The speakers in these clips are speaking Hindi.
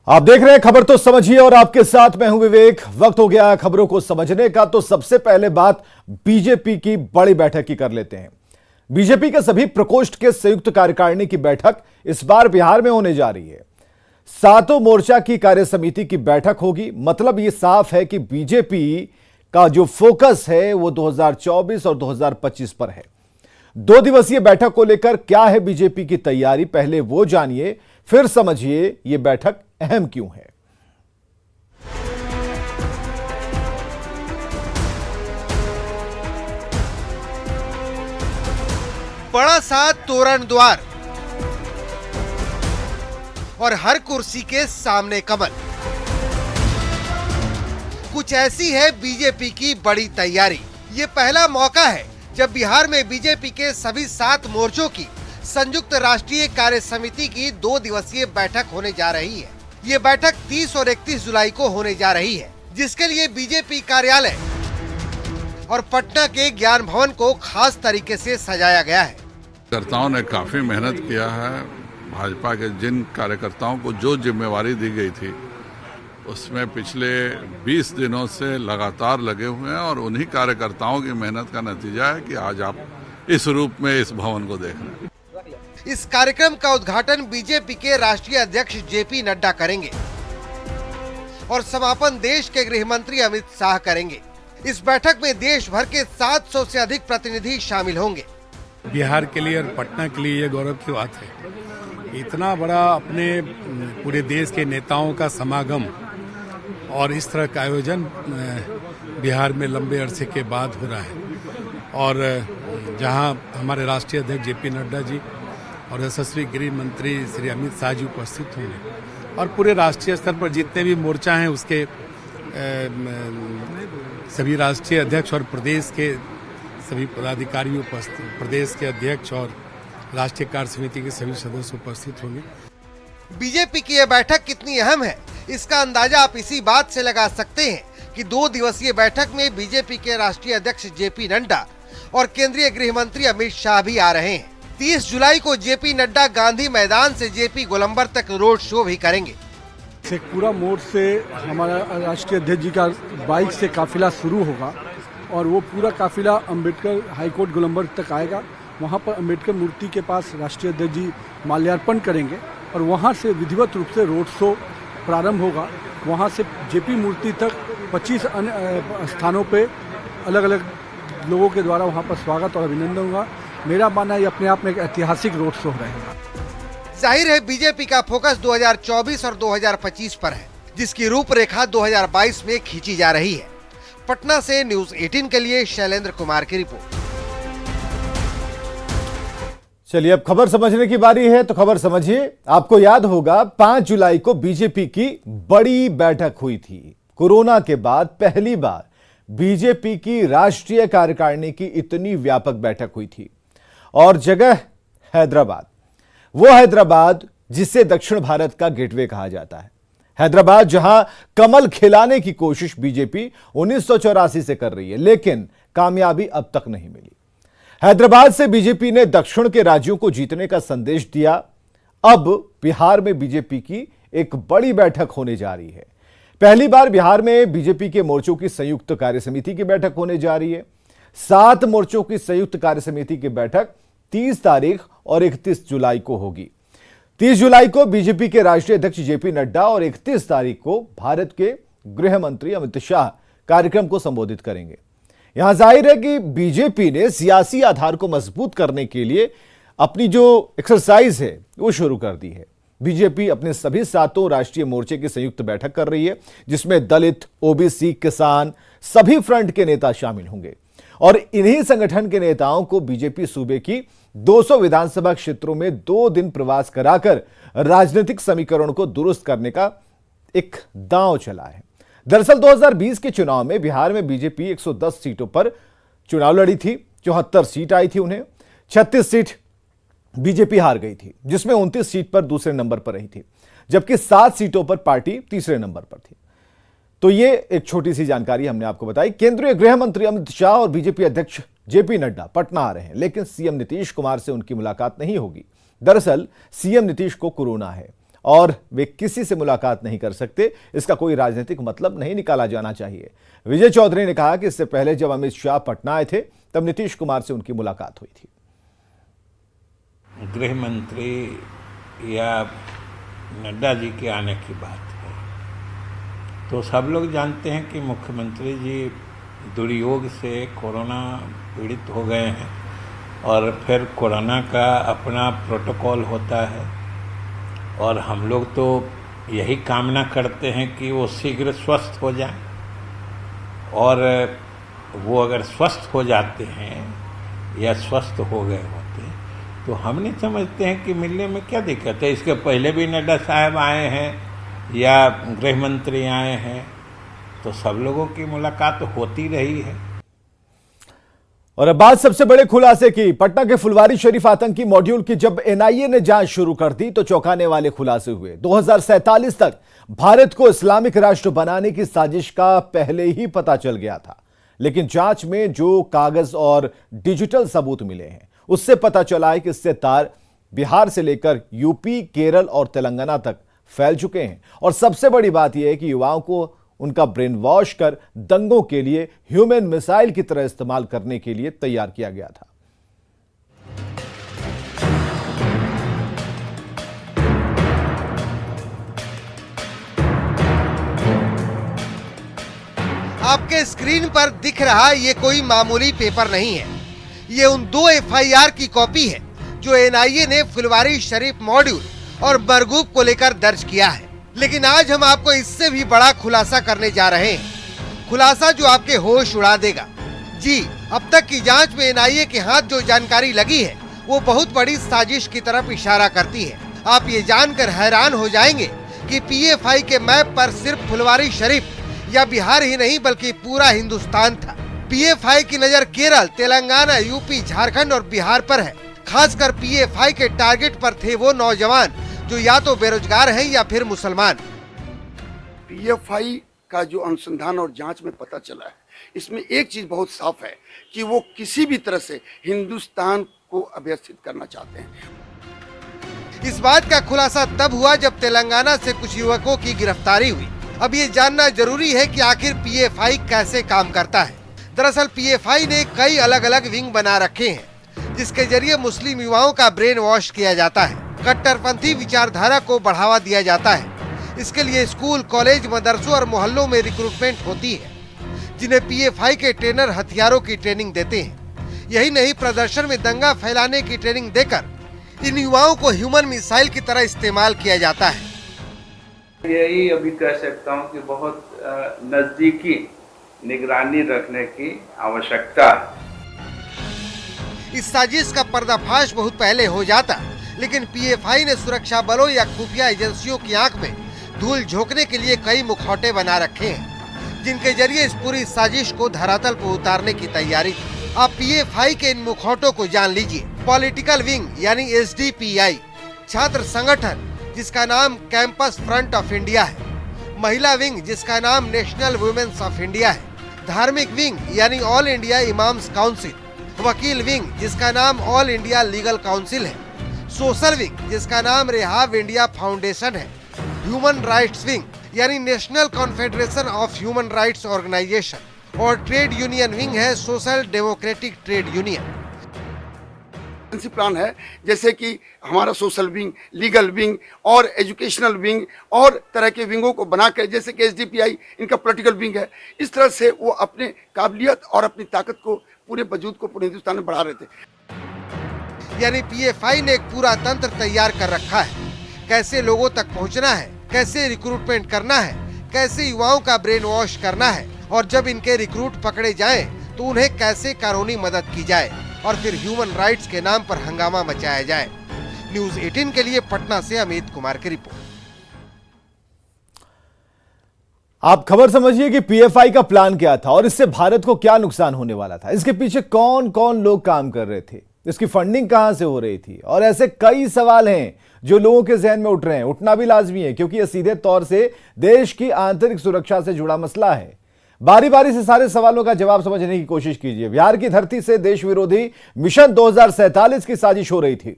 आप देख रहे हैं खबर तो समझिए और आपके साथ मैं हूं विवेक। वक्त हो गया खबरों को समझने का। तो सबसे पहले बात बीजेपी की बड़ी बैठक की कर लेते हैं। बीजेपी के सभी प्रकोष्ठ के संयुक्त कार्यकारिणी की बैठक इस बार बिहार में होने जा रही है। सातों मोर्चा की कार्य समिति की बैठक होगी। मतलब यह साफ है कि बीजेपी का जो फोकस है वो 2024 और 2025 पर है। 2 दिवसीय बैठक को लेकर क्या है बीजेपी की तैयारी, पहले वो जानिए, फिर समझिए यह बैठक अहम क्यों है। बड़ा सा तोरण द्वार और हर कुर्सी के सामने कमल, कुछ ऐसी है बीजेपी की बड़ी तैयारी। ये पहला मौका है जब बिहार में बीजेपी के सभी 7 मोर्चों की संयुक्त राष्ट्रीय कार्य समिति की 2 दिवसीय बैठक होने जा रही है। ये बैठक 30 और 31 जुलाई को होने जा रही है, जिसके लिए बीजेपी कार्यालय और पटना के ज्ञान भवन को खास तरीके से सजाया गया है। कार्यकर्ताओं ने काफी मेहनत किया है। भाजपा के जिन कार्यकर्ताओं को जो जिम्मेवारी दी गई थी उसमें पिछले 20 दिनों से लगातार लगे हुए हैं और उन्हीं कार्यकर्ताओं की मेहनत का नतीजा है कि आज आप इस रूप में इस भवन को देख रहे हैं। इस कार्यक्रम का उद्घाटन बीजेपी के राष्ट्रीय अध्यक्ष जेपी नड्डा करेंगे और समापन देश के गृह मंत्री अमित शाह करेंगे। इस बैठक में देश भर के 700 से अधिक प्रतिनिधि शामिल होंगे। बिहार के लिए और पटना के लिए ये गौरव की बात है। इतना बड़ा अपने पूरे देश के नेताओं का समागम और इस तरह का आयोजन बिहार में लंबे अरसे के बाद हो रहा है। और जहां हमारे राष्ट्रीय अध्यक्ष जेपी नड्डा जी और यशस्वी गृह मंत्री श्री अमित शाह जी उपस्थित होंगे और पूरे राष्ट्रीय स्तर पर जितने भी मोर्चा हैं उसके सभी राष्ट्रीय अध्यक्ष और प्रदेश के सभी पदाधिकारी उपस्थित, प्रदेश के अध्यक्ष और राष्ट्रीय कार्य समिति के सभी सदस्य उपस्थित होंगे। बीजेपी की यह बैठक कितनी अहम है, इसका अंदाजा आप इसी बात से लगा सकते हैं कि 2 दिवसीय बैठक में बीजेपी के राष्ट्रीय अध्यक्ष जेपी नड्डा और केंद्रीय गृह मंत्री अमित शाह भी आ रहे हैं। 30 जुलाई को जेपी नड्डा गांधी मैदान से जेपी गोलंबर तक रोड शो भी करेंगे। शेखपुरा मोड़ से हमारा राष्ट्रीय अध्यक्ष जी का बाइक से काफिला शुरू होगा और वो पूरा काफिला अंबेडकर हाईकोर्ट गोलंबर तक आएगा। वहाँ पर अंबेडकर मूर्ति के पास राष्ट्रीय अध्यक्ष जी माल्यार्पण करेंगे और वहाँ से विधिवत रूप से रोड शो प्रारंभ होगा। वहाँ से जेपी मूर्ति तक 25 अन्य स्थानों पे अलग अलग लोगों के द्वारा वहाँ पर स्वागत और अभिनंदन होगा। मेरा मानना है अपने आप में एक ऐतिहासिक रोड शो रहेगा। जाहिर है बीजेपी का फोकस 2024 और 2025 पर है, जिसकी रूपरेखा 2022 में खींची जा रही है। पटना से न्यूज़ 18 के लिए शैलेंद्र कुमार की रिपोर्ट। चलिए अब खबर समझने की बारी है, तो खबर समझिए। आपको याद होगा 5 जुलाई को बीजेपी की बड़ी बैठक हुई थी। कोरोना के बाद पहली बार बीजेपी की राष्ट्रीय कार्यकारिणी की इतनी व्यापक बैठक हुई थी और जगह हैदराबाद, वो हैदराबाद जिसे दक्षिण भारत का गेटवे कहा जाता है। हैदराबाद जहां कमल खिलाने की कोशिश बीजेपी 1984 से कर रही है, लेकिन कामयाबी अब तक नहीं मिली। हैदराबाद से बीजेपी ने दक्षिण के राज्यों को जीतने का संदेश दिया। अब बिहार में बीजेपी की एक बड़ी बैठक होने जा रही है। पहली बार बिहार में बीजेपी के मोर्चों की संयुक्त कार्य समिति की बैठक होने जा रही है। 7 मोर्चों की संयुक्त कार्य समिति की बैठक 30 तारीख और 31 जुलाई को होगी। 30 जुलाई को बीजेपी के राष्ट्रीय अध्यक्ष जेपी नड्डा और 31 तारीख को भारत के गृह मंत्री अमित शाह कार्यक्रम को संबोधित करेंगे। यहां जाहिर है कि बीजेपी ने सियासी आधार को मजबूत करने के लिए अपनी जो एक्सरसाइज है वो शुरू कर दी है। बीजेपी अपने सभी 7 राष्ट्रीय मोर्चे की संयुक्त बैठक कर रही है, जिसमें दलित, ओबीसी, किसान, सभी फ्रंट के नेता शामिल होंगे और इन्हीं संगठन के नेताओं को बीजेपी सूबे की 200 विधानसभा क्षेत्रों में 2 दिन प्रवास कराकर राजनीतिक समीकरण को दुरुस्त करने का एक दांव चला है। दरअसल 2020 के चुनाव में बिहार में बीजेपी 110 सीटों पर चुनाव लड़ी थी। 74 सीट आई थी उन्हें। 36 सीट बीजेपी हार गई थी, जिसमें 29 सीट पर दूसरे नंबर पर रही थी, जबकि 7 सीटों पर पार्टी तीसरे नंबर पर थी। तो ये एक छोटी सी जानकारी हमने आपको बताई। केंद्रीय गृह मंत्री अमित शाह और बीजेपी अध्यक्ष जेपी नड्डा पटना आ रहे हैं, लेकिन सीएम नीतीश कुमार से उनकी मुलाकात नहीं होगी। दरअसल सीएम नीतीश को कोरोना है और वे किसी से मुलाकात नहीं कर सकते, इसका कोई राजनीतिक मतलब नहीं निकाला जाना चाहिए। विजय चौधरी ने कहा कि इससे पहले जब अमित शाह पटना आए थे तब नीतीश कुमार से उनकी मुलाकात हुई थी। गृह मंत्री या नड्डा जी के आने की बात है तो सब लोग जानते हैं कि मुख्यमंत्री जी दुर्योग से कोरोना पीड़ित हो गए हैं और फिर कोरोना का अपना प्रोटोकॉल होता है और हम लोग तो यही कामना करते हैं कि वो शीघ्र स्वस्थ हो जाएं और वो अगर स्वस्थ हो जाते हैं या स्वस्थ हो गए होते हैं तो हम नहीं समझते हैं कि मिलने में क्या दिक्कत है। इसके पहले भी नड्डा साहब आए हैं या गृह मंत्री आए हैं तो सब लोगों की मुलाकात होती रही है। और अब बात सबसे बड़े खुलासे की। पटना के फुलवारी शरीफ आतंकी मॉड्यूल की जब एनआईए ने जांच शुरू कर दी तो चौंकाने वाले खुलासे हुए। 2047 तक भारत को इस्लामिक राष्ट्र बनाने की साजिश का पहले ही पता चल गया था, लेकिन जांच में जो कागज और डिजिटल सबूत मिले हैं उससे पता चला है कि इससे तार बिहार से लेकर यूपी, केरल और तेलंगाना तक फैल चुके हैं। और सबसे बड़ी बात यह है कि युवाओं को उनका ब्रेन वॉश कर दंगों के लिए ह्यूमन मिसाइल की तरह इस्तेमाल करने के लिए तैयार किया गया था। आपके स्क्रीन पर दिख रहा ये कोई मामूली पेपर नहीं है, ये उन 2 एफआईआर की कॉपी है जो एनआईए ने फुलवारी शरीफ मॉड्यूल और मरगूब को लेकर दर्ज किया है। लेकिन आज हम आपको इससे भी बड़ा खुलासा करने जा रहे हैं, खुलासा जो आपके होश उड़ा देगा। जी, अब तक की जांच में एनआईए के हाथ जो जानकारी लगी है वो बहुत बड़ी साजिश की तरफ इशारा करती है। आप ये जानकर हैरान हो जाएंगे कि पीएफआई के मैप पर सिर्फ फुलवारी शरीफ या बिहार ही नहीं बल्कि पूरा हिंदुस्तान था। पीएफआई की नजर केरल, तेलंगाना, यूपी, झारखंड और बिहार पर है। खासकर पीएफआई के टारगेट पर थे वो नौजवान जो या तो बेरोजगार हैं या फिर मुसलमान। पीएफआई का जो अनुसंधान और जांच में पता चला है, इसमें एक चीज बहुत साफ है कि वो किसी भी तरह से हिंदुस्तान को अभ्यसित करना चाहते हैं। इस बात का खुलासा तब हुआ जब तेलंगाना से कुछ युवकों की गिरफ्तारी हुई। अब ये जानना जरूरी है कि आखिर पीएफआई कैसे काम करता है। दरअसल पीएफआई ने कई अलग अलग विंग बना रखे हैं जिसके जरिए मुस्लिम युवाओं का ब्रेन वॉश किया जाता है, कट्टरपंथी विचारधारा को बढ़ावा दिया जाता है। इसके लिए स्कूल, कॉलेज, मदरसों और मोहल्लों में रिक्रूटमेंट होती है जिन्हें पीएफआई के ट्रेनर हथियारों की ट्रेनिंग देते हैं। यही नहीं, प्रदर्शन में दंगा फैलाने की ट्रेनिंग देकर इन युवाओं को ह्यूमन मिसाइल की तरह इस्तेमाल किया जाता है। यही अभी कह सकता हूँ कि बहुत नजदीकी निगरानी रखने की आवश्यकता है। इस साजिश का पर्दाफाश बहुत पहले हो जाता, लेकिन पीएफआई ने सुरक्षा बलों या खुफिया एजेंसियों की आंख में धूल झोंकने के लिए कई मुखौटे बना रखे हैं जिनके जरिए इस पूरी साजिश को धरातल पर उतारने की तैयारी थी। आप पीएफआई के इन मुखौटों को जान लीजिए। पॉलिटिकल विंग यानी एसडीपीआई, छात्र संगठन जिसका नाम कैंपस फ्रंट ऑफ इंडिया है, महिला विंग जिसका नाम नेशनल वुमेन्स ऑफ इंडिया है, धार्मिक विंग यानी ऑल इंडिया इमाम्स काउंसिल, वकील विंग जिसका नाम ऑल इंडिया लीगल काउंसिल है, सोशल विंग जिसका नाम रेहाब इंडिया फाउंडेशन है, ह्यूमन राइट्स विंग यानी National Confederation of Human Rights Organisation और ट्रेड यूनियन विंग है Social Democratic Trade Union. Plan है जैसे कि हमारा सोशल विंग, लीगल विंग और एजुकेशनल विंग और तरह के विंगों को बनाकर, जैसे कि एसडीपीआई इनका पॉलिटिकल विंग है, इस तरह से वो अपने काबिलियत और अपनी ताकत को, पूरे वजूद को पूरे हिंदुस्तान में बढ़ा रहे थे। यानी पीएफआई ने एक पूरा तंत्र तैयार कर रखा है, कैसे लोगों तक पहुंचना है, कैसे रिक्रूटमेंट करना है, कैसे युवाओं का ब्रेन वॉश करना है और जब इनके रिक्रूट पकड़े जाएं तो उन्हें कैसे कानूनी मदद की जाए और फिर ह्यूमन राइट्स के नाम पर हंगामा मचाया जाए। न्यूज़ 18 के लिए पटना से अमित कुमार की रिपोर्ट। आप खबर समझिए कि पीएफआई का प्लान क्या था और इससे भारत को क्या नुकसान होने वाला था, इसके पीछे कौन कौन लोग काम कर रहे थे, इसकी फंडिंग कहां से हो रही थी, और ऐसे कई सवाल हैं जो लोगों के जहन में उठ रहे हैं, उठना भी लाजमी है क्योंकि यह सीधे तौर से देश की आंतरिक सुरक्षा से जुड़ा मसला है। बारी बारी से सारे सवालों का जवाब समझने की कोशिश कीजिए। बिहार की धरती से देश विरोधी मिशन 2047 की साजिश हो रही थी।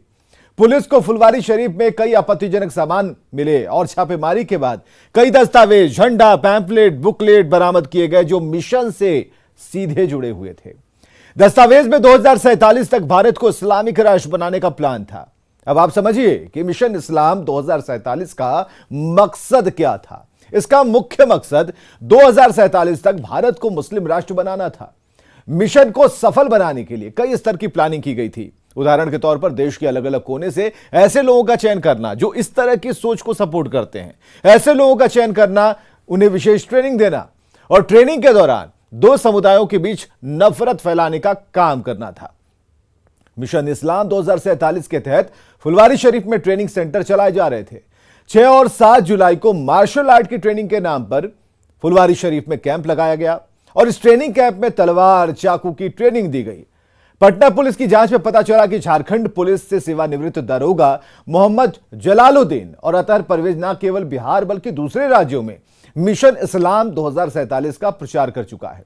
पुलिस को फुलवारी शरीफ में कई आपत्तिजनक सामान मिले और छापेमारी के बाद कई दस्तावेज, झंडा, पैम्पलेट, बुकलेट बरामद किए गए जो मिशन से सीधे जुड़े हुए थे। दस्तावेज में 2047 तक भारत को इस्लामिक राष्ट्र बनाने का प्लान था। अब आप समझिए कि मिशन इस्लाम 2047 का मकसद क्या था। इसका मुख्य मकसद 2047 तक भारत को मुस्लिम राष्ट्र बनाना था। मिशन को सफल बनाने के लिए कई स्तर की प्लानिंग की गई थी। उदाहरण के तौर पर देश के अलग अलग कोने से ऐसे लोगों का चयन करना जो इस तरह की सोच को सपोर्ट करते हैं, ऐसे लोगों का चयन करना, उन्हें विशेष ट्रेनिंग देना और ट्रेनिंग के दौरान दो समुदायों के बीच नफरत फैलाने का काम करना था। मिशन इस्लाम 2047 के तहत फुलवारी शरीफ में ट्रेनिंग सेंटर चलाए जा रहे थे। 6 और 7 जुलाई को मार्शल आर्ट की ट्रेनिंग के नाम पर फुलवारी शरीफ में कैंप लगाया गया और इस ट्रेनिंग कैंप में तलवार, चाकू की ट्रेनिंग दी गई। पटना पुलिस की जांच में पता चला कि झारखंड पुलिस से सेवानिवृत्त दरोगा मोहम्मद जलालुद्दीन और अतहर परवेज न केवल बिहार बल्कि दूसरे राज्यों में मिशन इस्लाम 2047 का प्रचार कर चुका है।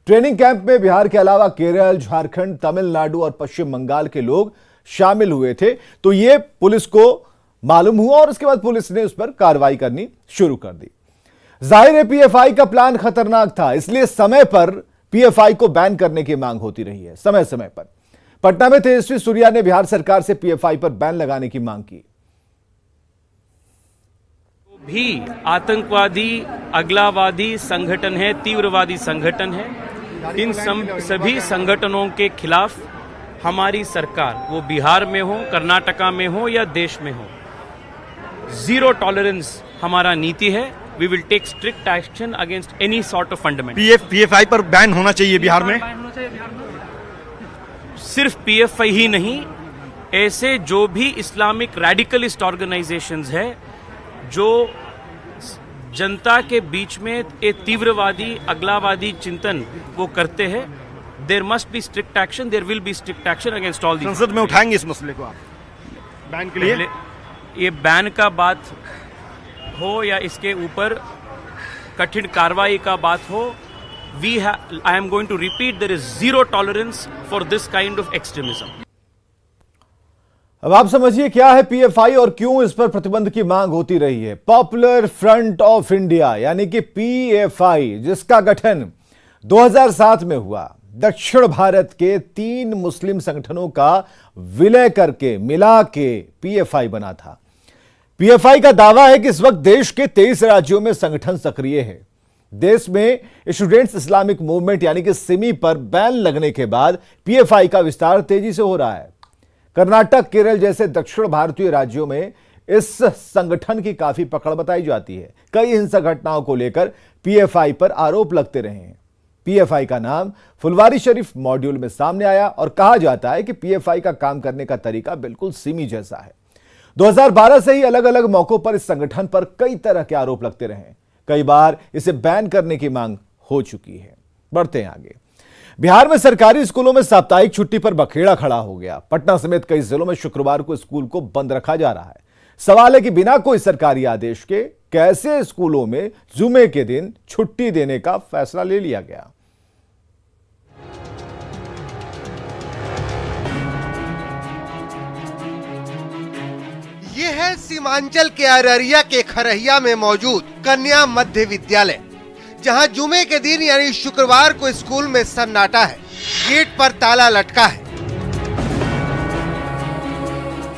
ट्रेनिंग कैंप में बिहार के अलावा केरल, झारखंड, तमिलनाडु और पश्चिम बंगाल के लोग शामिल हुए थे। तो ये पुलिस को मालूम हुआ और उसके बाद पुलिस ने उस पर कार्रवाई करनी शुरू कर दी। जाहिर है पीएफआई का प्लान खतरनाक था, इसलिए समय पर पीएफआई को बैन करने की मांग होती रही है। समय समय पर पटना में तेजस्वी सूर्या ने बिहार सरकार से पीएफआई पर बैन लगाने की मांग की। भी आतंकवादी, अगलावादी संगठन है, तीव्रवादी संगठन है, इन सभी संगठनों के खिलाफ हमारी सरकार, वो बिहार में हो, कर्नाटका में हो या देश में हो, जीरो टॉलरेंस हमारा नीति है। We will take strict action against any sort of fundamental. PFI पर बैन होना चाहिए बिहार में। सिर्फ पीएफआई ही नहीं, ऐसे जो भी इस्लामिक रेडिकलिस्ट ऑर्गेनाइजेशंस है जो जनता के बीच में एक तीव्रवादी, अगलावादी चिंतन वो करते हैं, there must be strict action, there will be strict action against all these. संसद में उठाएंगे इस मसले को आप बैन के लिए? ये बैन का बात हो या इसके ऊपर कठिन कार्रवाई का बात हो, I am going to repeat, there is zero tolerance for this kind of extremism. अब आप समझिए क्या है पीएफआई और क्यों इस पर प्रतिबंध की मांग होती रही है। पॉपुलर फ्रंट ऑफ इंडिया यानी कि पीएफआई, जिसका गठन 2007 में हुआ, दक्षिण भारत के 3 मुस्लिम संगठनों का विलय करके मिला के पीएफआई बना था। पीएफआई का दावा है कि इस वक्त देश के 23 राज्यों में संगठन सक्रिय है। देश में स्टूडेंट्स इस्लामिक मूवमेंट यानी कि सिमी पर बैन लगने के बाद पीएफआई का विस्तार तेजी से हो रहा है। कर्नाटक, केरल जैसे दक्षिण भारतीय राज्यों में इस संगठन की काफी पकड़ बताई जाती है। कई हिंसक घटनाओं को लेकर पीएफआई पर आरोप लगते रहे हैं। पीएफआई का नाम फुलवारी शरीफ मॉड्यूल में सामने आया और कहा जाता है कि पीएफआई का काम करने का तरीका बिल्कुल सिमी जैसा है। 2012 से ही अलग अलग मौकों पर इस संगठन पर कई तरह के आरोप लगते रहे। कई बार इसे बैन करने की मांग हो चुकी है। बढ़ते हैं आगे। बिहार में सरकारी स्कूलों में साप्ताहिक छुट्टी पर बखेड़ा खड़ा हो गया। पटना समेत कई जिलों में शुक्रवार को स्कूल को बंद रखा जा रहा है। सवाल है कि बिना कोई सरकारी आदेश के कैसे स्कूलों में जुमे के दिन छुट्टी देने का फैसला ले लिया गया। ये है सीमांचल के अररिया के खरहिया में मौजूद कन्या मध्य विद्यालय, जहां जुमे के दिन यानी शुक्रवार को स्कूल में सन्नाटा है। गेट पर ताला लटका है।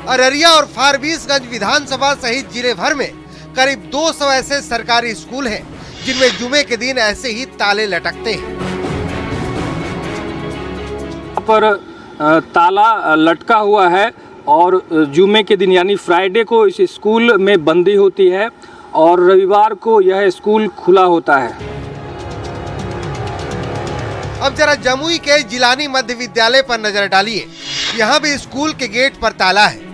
अररिया और फारबिसगंज विधानसभा सहित जिले भर में करीब 200 ऐसे सरकारी स्कूल हैं जिनमें जुमे के दिन ऐसे ही ताले लटकते हैं। पर ताला लटका हुआ है और जुमे के दिन यानी फ्राइडे को इस स्कूल में बंदी होती है और रविवार को यह स्कूल खुला होता है। अब जरा जमुई के जिलानी मध्य विद्यालय पर नजर डालिए। यहाँ भी स्कूल के गेट पर ताला है।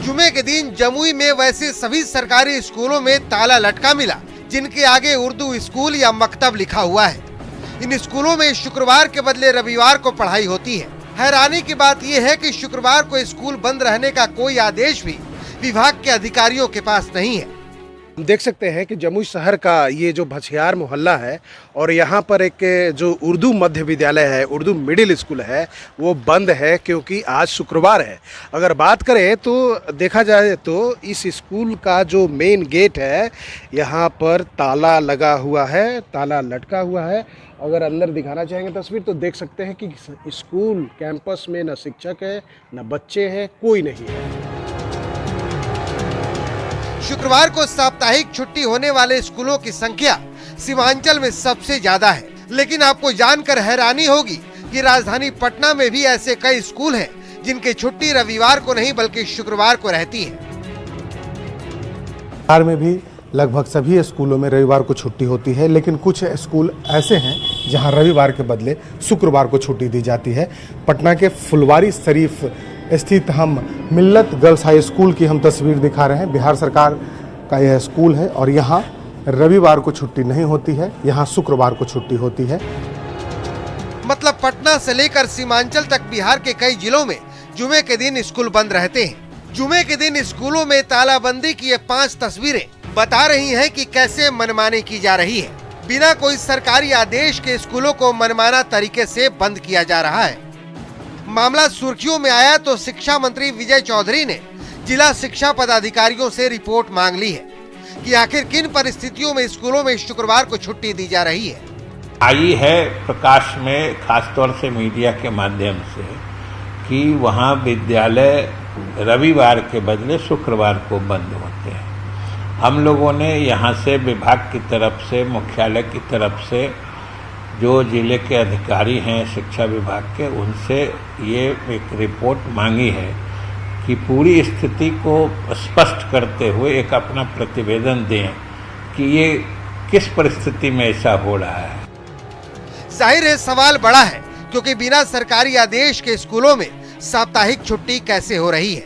जुमे के दिन जमुई में वैसे सभी सरकारी स्कूलों में ताला लटका मिला जिनके आगे उर्दू स्कूल या मकतब लिखा हुआ है। इन स्कूलों में शुक्रवार के बदले रविवार को पढ़ाई होती है। हैरानी की बात यह है कि शुक्रवार को स्कूल बंद रहने का कोई आदेश भी विभाग के अधिकारियों के पास नहीं है। हम देख सकते हैं कि जमुई शहर का ये जो भछियार मोहल्ला है और यहाँ पर एक जो उर्दू मध्य विद्यालय है, उर्दू मिडिल स्कूल है, वो बंद है क्योंकि आज शुक्रवार है। अगर बात करें तो देखा जाए तो इस स्कूल का जो मेन गेट है यहाँ पर ताला लगा हुआ है, ताला लटका हुआ है। अगर अंदर दिखाना चाहेंगे तस्वीर तो देख सकते हैं कि स्कूल कैंपस में न शिक्षक है न बच्चे हैं, कोई नहीं है। शुक्रवार को साप्ताहिक छुट्टी होने वाले स्कूलों की संख्या सीमांचल में सबसे ज्यादा है, लेकिन आपको जानकर हैरानी होगी कि राजधानी पटना में भी ऐसे कई स्कूल हैं जिनकी छुट्टी रविवार को नहीं बल्कि शुक्रवार को रहती है। बिहार में भी लगभग सभी स्कूलों में रविवार को छुट्टी होती है, लेकिन कुछ स्कूल ऐसे हैं जहां रविवार के बदले शुक्रवार को छुट्टी दी जाती है। पटना के फुलवारी शरीफ स्थित हम मिल्लत गर्ल्स हाई स्कूल की हम तस्वीर दिखा रहे हैं। बिहार सरकार का यह स्कूल है और यहाँ रविवार को छुट्टी नहीं होती है, यहाँ शुक्रवार को छुट्टी होती है। मतलब पटना से लेकर सीमांचल तक बिहार के कई जिलों में जुमे के दिन स्कूल बंद रहते हैं। जुमे के दिन स्कूलों में तालाबंदी की ये 5 तस्वीरें बता रही हैं कि कैसे मनमानी की जा रही है। बिना कोई सरकारी आदेश के स्कूलों को मनमाना तरीके से बंद किया जा रहा है। मामला सुर्खियों में आया तो शिक्षा मंत्री विजय चौधरी ने जिला शिक्षा पदाधिकारियों से रिपोर्ट मांग ली है कि आखिर किन परिस्थितियों में स्कूलों में शुक्रवार को छुट्टी दी जा रही है। आई है प्रकाश में खासतौर से मीडिया के माध्यम से कि वहाँ विद्यालय रविवार के बदले शुक्रवार को बंद होते हैं। हम लोगों ने यहाँ से विभाग की तरफ से, मुख्यालय की तरफ से, जो जिले के अधिकारी हैं शिक्षा विभाग के, उनसे ये एक रिपोर्ट मांगी है कि पूरी स्थिति को स्पष्ट करते हुए एक अपना प्रतिवेदन दें कि ये किस परिस्थिति में ऐसा हो रहा है। जाहिर है सवाल बड़ा है क्योंकि बिना सरकारी आदेश के स्कूलों में साप्ताहिक छुट्टी कैसे हो रही है।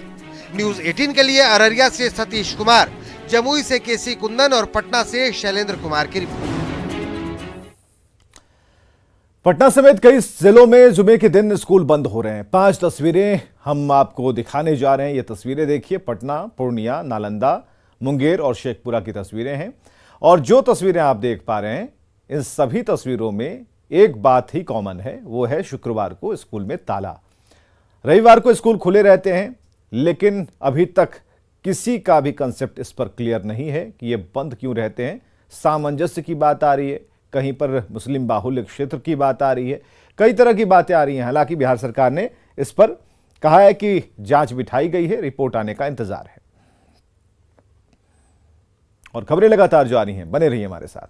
न्यूज़ 18 के लिए अररिया से सतीश कुमार, जमुई से केसी कुंदन और पटना से शैलेंद्र कुमार की रिपोर्ट। पटना समेत कई जिलों में जुमे के दिन स्कूल बंद हो रहे हैं। 5 तस्वीरें हम आपको दिखाने जा रहे हैं। ये तस्वीरें देखिए, पटना, पूर्णिया, नालंदा, मुंगेर और शेखपुरा की तस्वीरें हैं। और जो तस्वीरें आप देख पा रहे हैं, इन सभी तस्वीरों में एक बात ही कॉमन है, वो है शुक्रवार को स्कूल में ताला। रविवार को स्कूल खुले रहते हैं, लेकिन अभी तक किसी का भी कंसेप्ट इस पर क्लियर नहीं है कि ये बंद क्यों रहते हैं। सामंजस्य की बात आ रही है, कहीं पर मुस्लिम बाहुल्य क्षेत्र की बात आ रही है, कई तरह की बातें आ रही हैं। हालांकि बिहार सरकार ने इस पर कहा है कि जांच बिठाई गई है, रिपोर्ट आने का इंतजार है। और खबरें लगातार जारी हैं, बने रहिए हमारे साथ।